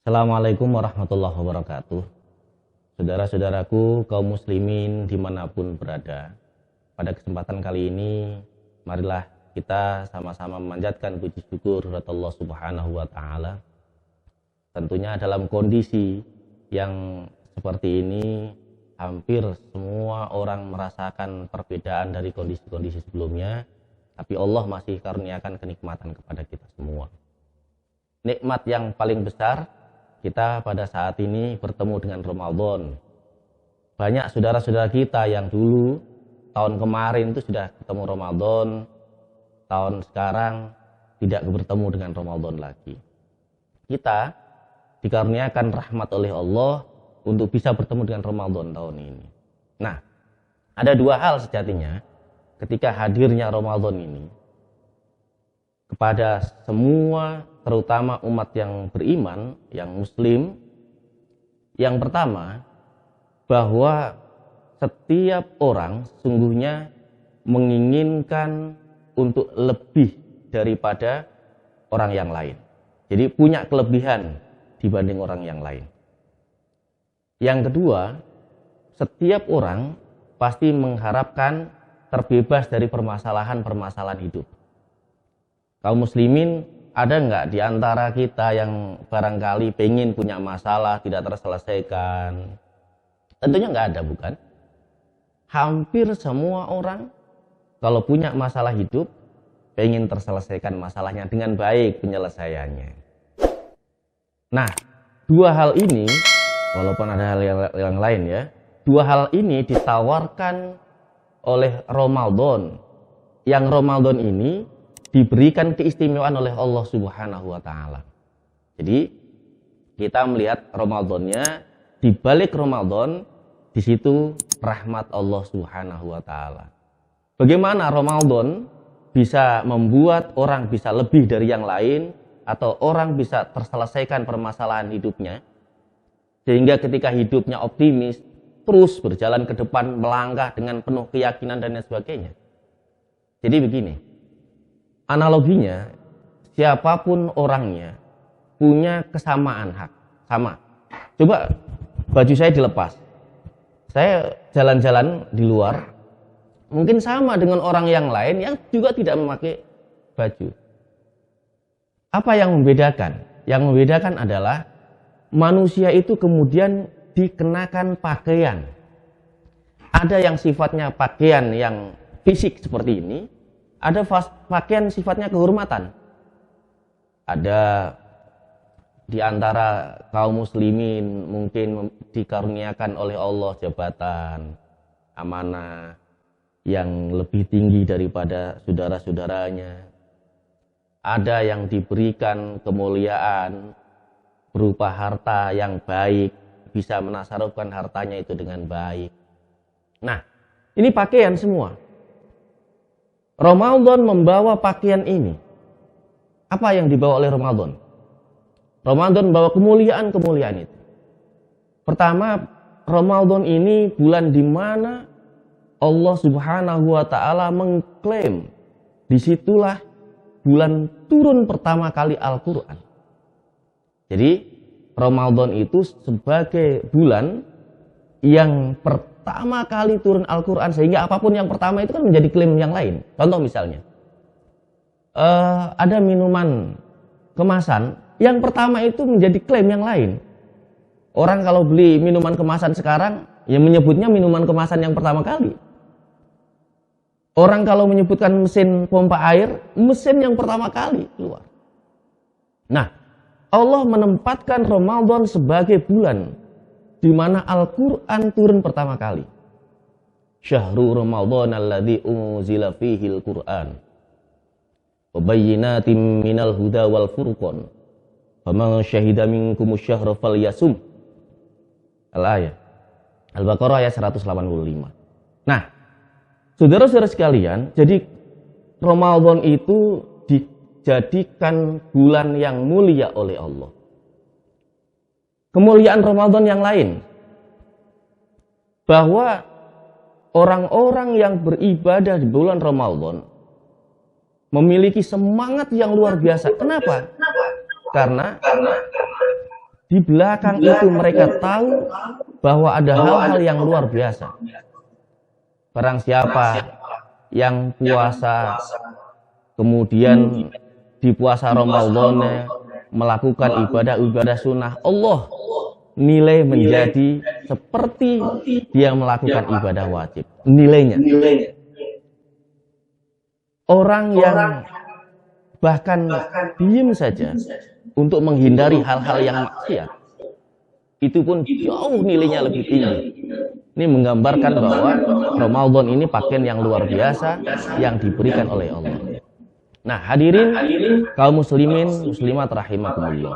Assalamualaikum warahmatullahi wabarakatuh. Saudara-saudaraku kaum muslimin dimanapun berada, pada kesempatan kali ini marilah kita sama-sama memanjatkan puji syukur kepada Allah Subhanahu wa Ta'ala. Tentunya dalam kondisi yang seperti ini, hampir semua orang merasakan perbedaan dari kondisi-kondisi sebelumnya, tapi Allah masih karuniakan kenikmatan kepada kita semua. Nikmat yang paling besar kita pada saat ini bertemu dengan Ramadan. Banyak saudara-saudara kita yang dulu tahun kemarin itu sudah ketemu Ramadan, tahun sekarang tidak bertemu dengan Ramadan lagi. Kita dikaruniakan rahmat oleh Allah untuk bisa bertemu dengan Ramadan tahun ini. Nah, ada dua hal sejatinya ketika hadirnya Ramadan ini kepada semua, terutama umat yang beriman, yang muslim. Yang pertama, bahwa setiap orang sungguhnya menginginkan untuk lebih daripada orang yang lain. Jadi punya kelebihan dibanding orang yang lain. Yang kedua, setiap orang pasti mengharapkan terbebas dari permasalahan-permasalahan hidup. Kaum muslimin, ada nggak di antara kita yang barangkali pengen punya masalah tidak terselesaikan? Tentunya nggak ada, bukan? Hampir semua orang kalau punya masalah hidup pengen terselesaikan masalahnya dengan baik penyelesaiannya. Nah, dua hal ini, walaupun ada hal yang lain ya, dua hal ini ditawarkan oleh Ramadan. Yang Ramadan ini diberikan keistimewaan oleh Allah Subhanahu wa Ta'ala. Jadi kita melihat Ramadannya, di balik Ramadan di situ rahmat Allah Subhanahu wa Ta'ala. Bagaimana Ramadan bisa membuat orang bisa lebih dari yang lain, atau orang bisa terselesaikan permasalahan hidupnya, sehingga ketika hidupnya optimis, terus berjalan ke depan, melangkah dengan penuh keyakinan dan lain sebagainya. Jadi begini, analoginya, siapapun orangnya punya kesamaan hak, sama. Coba baju saya dilepas, saya jalan-jalan di luar, mungkin sama dengan orang yang lain yang juga tidak memakai baju. Apa yang membedakan? Yang membedakan adalah manusia itu kemudian dikenakan pakaian. Ada yang sifatnya pakaian yang fisik seperti ini, ada pakaian sifatnya kehormatan. Ada di antara kaum muslimin mungkin dikaruniakan oleh Allah jabatan, amanah yang lebih tinggi daripada saudara-saudaranya. Ada yang diberikan kemuliaan berupa harta yang baik, bisa menasarufkan hartanya itu dengan baik. Nah, ini pakaian semua. Ramadan membawa pakaian ini. Apa yang dibawa oleh Ramadan? Ramadan membawa kemuliaan-kemuliaan itu. Pertama, Ramadan ini bulan di mana Allah Subhanahu wa Ta'ala mengklaim disitulah bulan turun pertama kali Al-Quran. Jadi Ramadan itu sebagai bulan yang pertama kali turun Al-Quran, sehingga apapun yang pertama itu kan menjadi klaim yang lain. Contoh misalnya, ada minuman kemasan yang pertama itu menjadi klaim yang lain. Orang kalau beli minuman kemasan sekarang, ya menyebutnya minuman kemasan yang pertama kali. Orang kalau menyebutkan mesin pompa air, mesin yang pertama kali keluar. Nah, Allah menempatkan Ramadan sebagai bulan di mana Al-Quran turun pertama kali. Syahrul Ramadan alladzi unzila fihil Qur'an wa bayyinatin minal huda wal furqan faman syahida minkumus syahra falyasum. Al-ayat Al-Baqarah ayat 185. Nah, saudara-saudara sekalian, jadi Ramadan itu dijadikan bulan yang mulia oleh Allah. Kemuliaan Ramadan yang lain, bahwa orang-orang yang beribadah di bulan Ramadan memiliki semangat yang luar biasa. Kenapa? Karena Di belakang itu mereka tahu bahwa ada hal-hal yang luar biasa. Barang siapa yang puasa, kemudian di puasa Ramadan melakukan ibadah-ibadah sunnah, Allah nilai menjadi seperti dia melakukan ibadah wajib. Nilainya. Orang yang bahkan diam saja untuk menghindari hal-hal yang maksiat, itu pun jauh nilainya lebih tinggi. Ini menggambarkan bahwa Ramadan ini pakaian yang luar biasa yang diberikan oleh Allah. Nah, hadirin kaum muslimin muslimat rahimakumullah.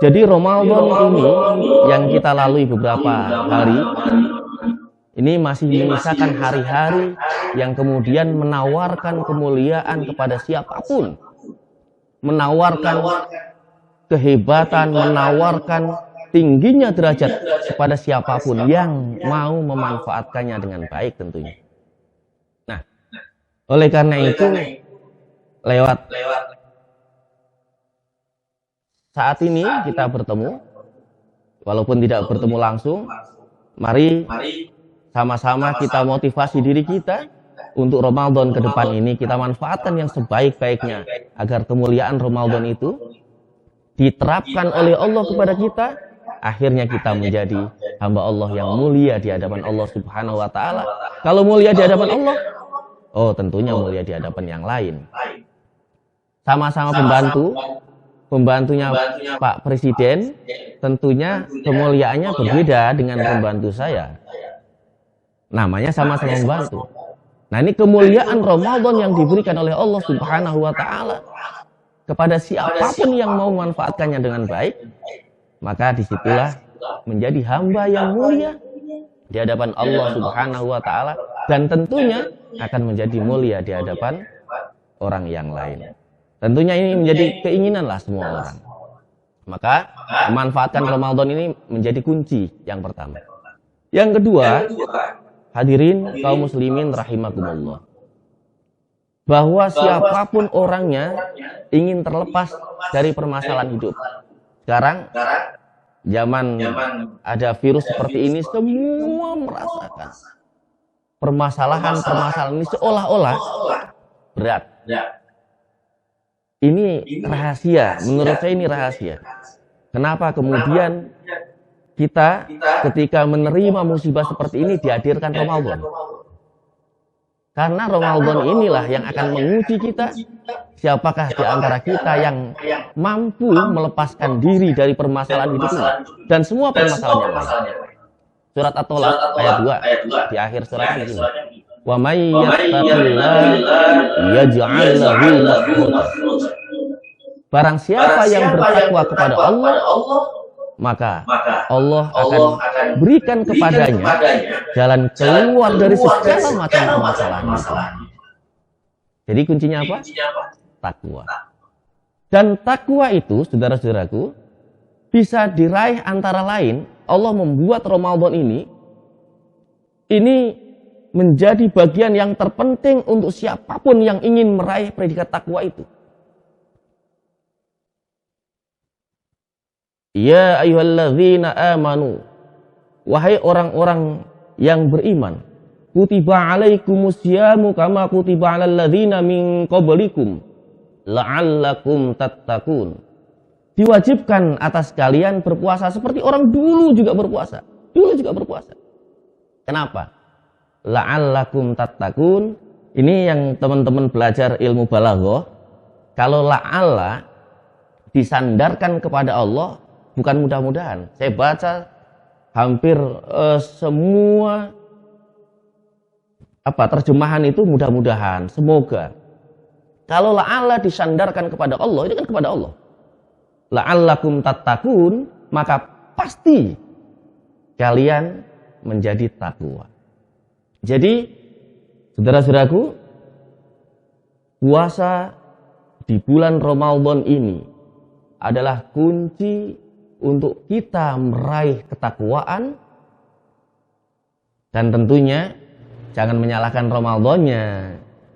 Jadi Ramadan ini yang kita lalui beberapa hari ini masih menyisakan hari-hari yang kemudian menawarkan kemuliaan kepada siapapun, menawarkan kehebatan, menawarkan tingginya derajat kepada siapapun yang mau memanfaatkannya dengan baik tentunya. Nah, oleh karena itu lewat saat ini kita bertemu, walaupun tidak bertemu langsung, mari sama-sama kita motivasi diri kita untuk Ramadan ke depan ini kita manfaatkan yang sebaik-baiknya agar kemuliaan Ramadan itu diterapkan oleh Allah kepada kita, akhirnya kita menjadi hamba Allah yang mulia di hadapan Allah Subhanahu wa taala. Kalau mulia di hadapan Allah, oh tentunya mulia di hadapan yang lain. Sama-sama pembantunya Pak Presiden, tentunya kemuliaannya berbeda dengan pembantu saya. Namanya sama-sama membantu. Nah, ini kemuliaan Ramadan yang diberikan oleh Allah Subhanahu wa taala kepada siapapun yang mau memanfaatkannya dengan baik, maka disitulah menjadi hamba yang mulia di hadapan Allah Subhanahu wa taala dan tentunya akan menjadi mulia di hadapan orang yang lain. Tentunya ini menjadi keinginan lah semua orang. Maka memanfaatkan Ramadan ini menjadi kunci yang pertama. Yang kedua, hadirin kaum muslimin rahimakumullah, bahwa siapapun orangnya ingin terlepas dari permasalahan hidup. Sekarang zaman ada virus seperti ini, semua merasakan permasalahan ini seolah-olah berat. Ini rahasia, menurut saya ini rahasia. Kenapa kemudian kita ketika menerima musibah seperti ini dihadirkan Ramadan? Karena Ramadan inilah yang akan menguji kita, siapakah di antara kita yang mampu melepaskan diri dari permasalahan hidup ini dan semua permasalahan yang lain. Surat At-Tolaq ayat 2 di akhir suratnya begini. Wa may yattaqillaha yaj'al lahu makhraja. Barang siapa yang bertakwa kepada Allah, maka Allah akan berikan kepadanya jalan keluar dari segala macam permasalahan. Jadi kuncinya apa? Takwa. Dan takwa itu, saudara-saudaraku, bisa diraih antara lain, Allah membuat Ramadan ini menjadi bagian yang terpenting untuk siapapun yang ingin meraih predikat takwa itu. Ya ayyuhalladzina amanu, wahai orang-orang yang beriman, kutiba alaikumusyamu kama kutiba alal ladzina min qablikum la'allakum tattaqun. Diwajibkan atas kalian berpuasa seperti orang dulu juga berpuasa. Kenapa? La'allakum tattaqun. Ini yang teman-teman belajar ilmu balaghah. Kalau la'alla disandarkan kepada Allah, bukan mudah-mudahan. Saya baca hampir semua terjemahan itu mudah-mudahan, semoga. Kalau la'alla disandarkan kepada Allah, itu kan kepada Allah. La'allakum tattaqun, maka pasti kalian menjadi takwa. Jadi, saudara-saudaraku, puasa di bulan Ramadan ini adalah kunci untuk kita meraih ketakwaan, dan tentunya jangan menyalahkan Ramadannya.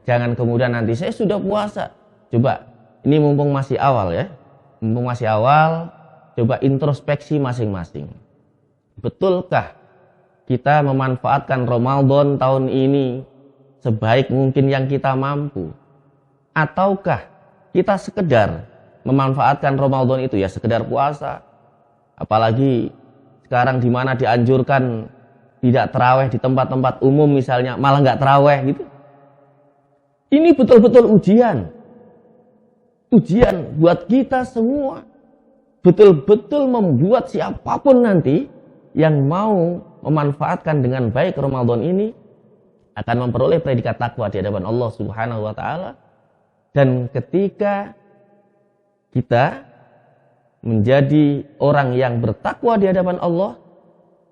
Jangan kemudian nanti saya sudah puasa. Coba, ini mumpung masih awal ya. Mumpung masih awal, coba introspeksi masing-masing. Betulkah kita memanfaatkan Ramadan tahun ini sebaik mungkin yang kita mampu? Ataukah kita sekedar memanfaatkan Ramadan itu ya sekedar puasa? Apalagi sekarang di mana dianjurkan tidak terawih di tempat-tempat umum misalnya, malah nggak terawih gitu. Ini betul-betul ujian. Ujian buat kita semua. Betul-betul membuat siapapun nanti yang mau memanfaatkan dengan baik Ramadan ini akan memperoleh predikat takwa di hadapan Allah Subhanahu wa taala. Dan ketika kita menjadi orang yang bertakwa di hadapan Allah,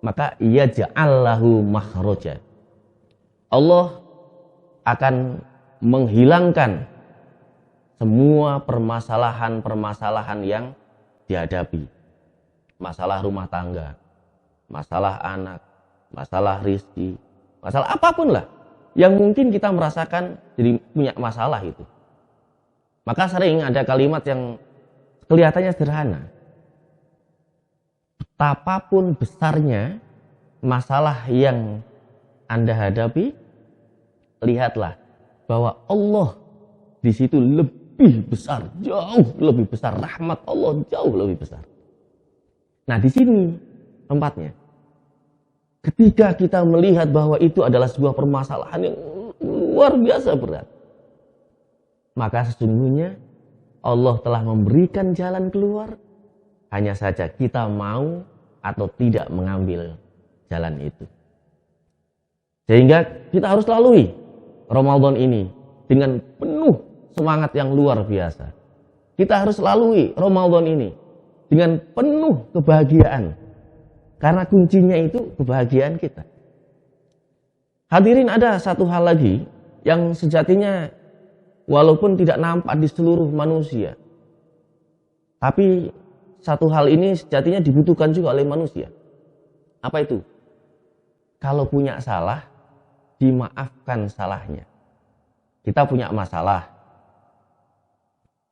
maka ia ja'allahu makhraja. Allah akan menghilangkan semua permasalahan-permasalahan yang dihadapi. Masalah rumah tangga, masalah anak, masalah rizki, masalah apapun lah yang mungkin kita merasakan jadi punya masalah itu. Maka sering ada kalimat yang kelihatannya sederhana. Betapapun besarnya masalah yang Anda hadapi, lihatlah bahwa Allah di situ lebih besar, jauh lebih besar. Rahmat Allah jauh lebih besar. Nah, di sini tempatnya. Ketika kita melihat bahwa itu adalah sebuah permasalahan yang luar biasa berat, maka sesungguhnya Allah telah memberikan jalan keluar. Hanya saja kita mau atau tidak mengambil jalan itu. Sehingga kita harus lalui Ramadan ini dengan penuh semangat yang luar biasa. Kita harus lalui Ramadan ini dengan penuh kebahagiaan. Karena kuncinya itu kebahagiaan kita. Hadirin, ada satu hal lagi yang sejatinya walaupun tidak nampak di seluruh manusia, tapi satu hal ini sejatinya dibutuhkan juga oleh manusia. Apa itu? Kalau punya salah, dimaafkan salahnya. Kita punya masalah,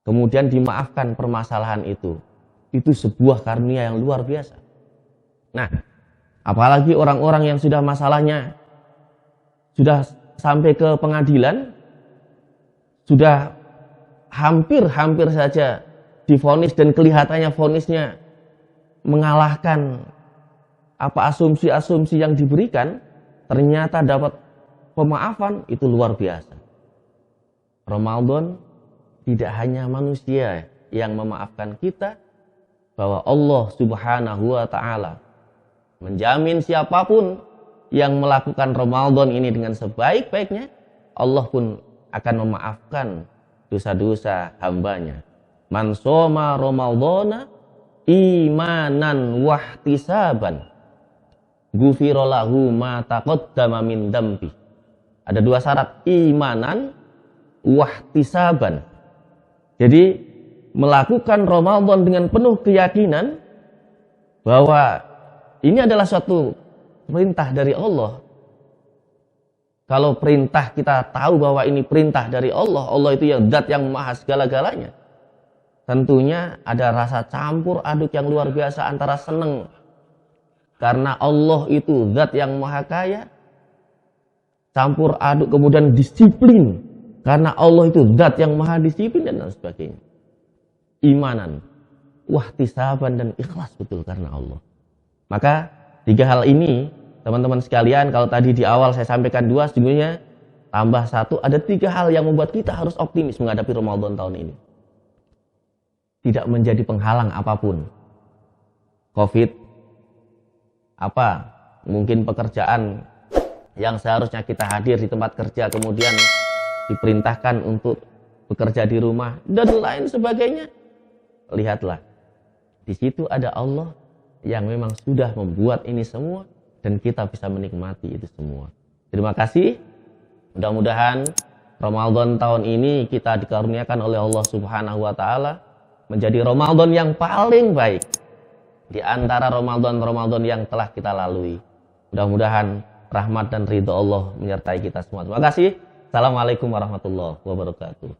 kemudian dimaafkan permasalahan itu sebuah karunia yang luar biasa. Nah, apalagi orang-orang yang sudah masalahnya sudah sampai ke pengadilan, sudah hampir saja divonis dan kelihatannya vonisnya mengalahkan apa asumsi-asumsi yang diberikan, ternyata dapat pemaafan, itu luar biasa. Ramadan tidak hanya manusia yang memaafkan kita, bahwa Allah Subhanahu wa taala menjamin siapapun yang melakukan Ramadan ini dengan sebaik-baiknya, Allah pun akan memaafkan dosa-dosa hambanya. Man shoma Ramadhana imanan wahtisaban ghufira lahu ma taqaddama min dambi. Ada dua syarat, imanan wahtisaban. Jadi melakukan Ramadan dengan penuh keyakinan bahwa ini adalah suatu perintah dari Allah. Kalau perintah kita tahu bahwa ini perintah dari Allah, Allah itu yang zat yang maha segala-galanya. Tentunya ada rasa campur aduk yang luar biasa antara senang karena Allah itu zat yang maha kaya, campur aduk kemudian disiplin karena Allah itu zat yang maha disiplin dan lain sebagainya. Imanan, wahtisaban dan ikhlas betul karena Allah. Maka tiga hal ini teman-teman sekalian, kalau tadi di awal saya sampaikan dua, sesungguhnya tambah satu, ada tiga hal yang membuat kita harus optimis menghadapi Ramadan tahun ini. Tidak menjadi penghalang apapun. Covid, mungkin pekerjaan yang seharusnya kita hadir di tempat kerja kemudian diperintahkan untuk bekerja di rumah dan lain sebagainya. Lihatlah, di situ ada Allah yang memang sudah membuat ini semua dan kita bisa menikmati itu semua. Terima kasih. Mudah-mudahan Ramadan tahun ini kita dikaruniakan oleh Allah Subhanahu wa taala menjadi Ramadan yang paling baik di antara Ramadan-Ramadan yang telah kita lalui. Mudah-mudahan rahmat dan ridha Allah menyertai kita semua. Terima kasih. Assalamualaikum warahmatullahi wabarakatuh.